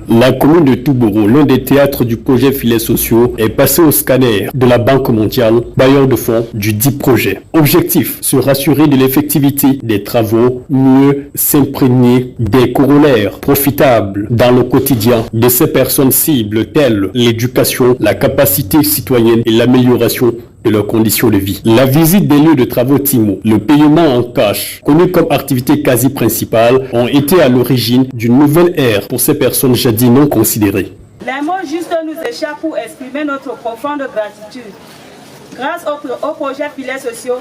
La commune de Touboro, l'un des théâtres du projet Filets sociaux, est passée au scanner de la Banque mondiale, bailleur de fonds du dit projet. Objectif, se rassurer de l'effectivité des travaux, mieux s'imprégner des corollaires profitables dans le quotidien de ces personnes cibles telles l'éducation, la capacité citoyenne et l'amélioration de leurs conditions de vie. La visite des lieux de travaux TIMO, le paiement en cash, connu comme activité quasi principale, ont été à l'origine d'une nouvelle ère pour ces personnes jadis non considérées. Les mots justes nous échappent pour exprimer notre profonde gratitude. Grâce au projet Filets sociaux,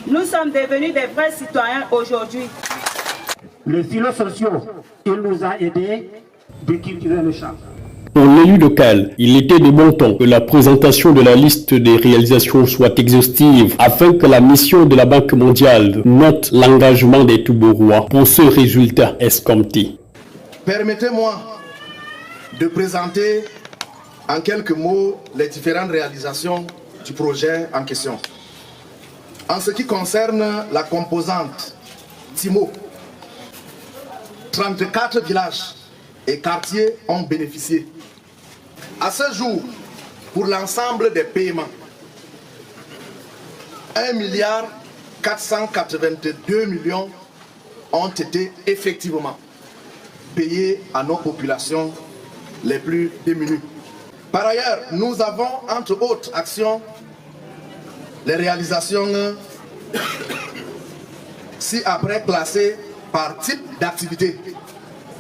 nous sommes devenus des vrais citoyens aujourd'hui. Les filets sociaux, il nous a aidés de cultiver le champ. Pour l'élu local, il était de bon ton que la présentation de la liste des réalisations soit exhaustive afin que la mission de la Banque mondiale note l'engagement des Touborois pour ce résultat escompté. Permettez-moi de présenter en quelques mots les différentes réalisations du projet en question. En ce qui concerne la composante TIMO, 34 villages et quartiers ont bénéficié. À ce jour, pour l'ensemble des paiements, 1,482 milliard ont été effectivement payés à nos populations les plus démunies. Par ailleurs, nous avons, entre autres actions, les réalisations ci-après classées par type d'activité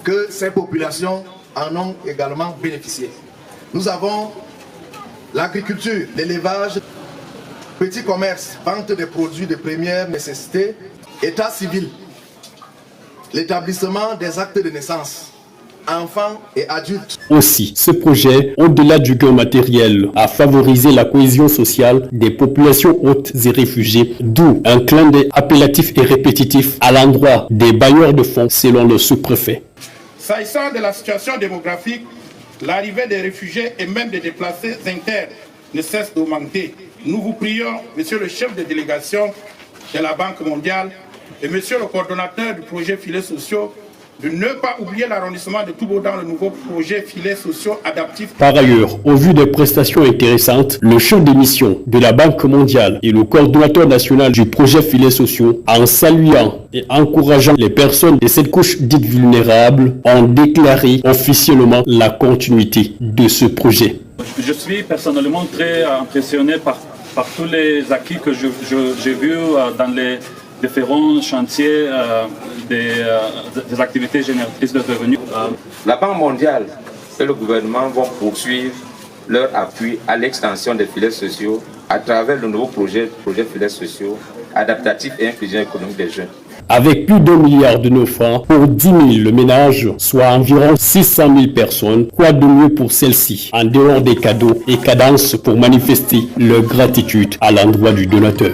que ces populations en ont également bénéficié. Nous avons l'agriculture, l'élevage, petit commerce, vente des produits de première nécessité, état civil, l'établissement des actes de naissance, enfants et adultes. Aussi, ce projet, au-delà du gain matériel, a favorisé la cohésion sociale des populations hautes et réfugiées, d'où un clin d'œil appellatif et répétitif à l'endroit des bailleurs de fonds selon le sous-préfet. S'agissant de la situation démographique, l'arrivée des réfugiés et même des déplacés internes ne cesse d'augmenter. Nous vous prions, monsieur le chef de délégation de la Banque mondiale et monsieur le coordonnateur du projet Filets sociaux, de ne pas oublier l'arrondissement de Touboro dans le nouveau projet Filets sociaux adaptifs. Par ailleurs, au vu des prestations intéressantes, le chef de mission de la Banque mondiale et le coordonnateur national du projet Filets sociaux, en saluant et encourageant les personnes de cette couche dite vulnérable, ont déclaré officiellement la continuité de ce projet. Je suis personnellement très impressionné par tous les acquis que j'ai vus dans les différents chantiers des activités génératrices de revenus. La Banque mondiale et le gouvernement vont poursuivre leur appui à l'extension des filets sociaux à travers le nouveau projet Filets sociaux adaptatifs et inclusion économique des jeunes. Avec plus d'1 milliard de nos francs pour 10 000 ménages, soit environ 600 000 personnes, quoi de mieux pour celles-ci, en dehors des cadeaux et cadences pour manifester leur gratitude à l'endroit du donateur.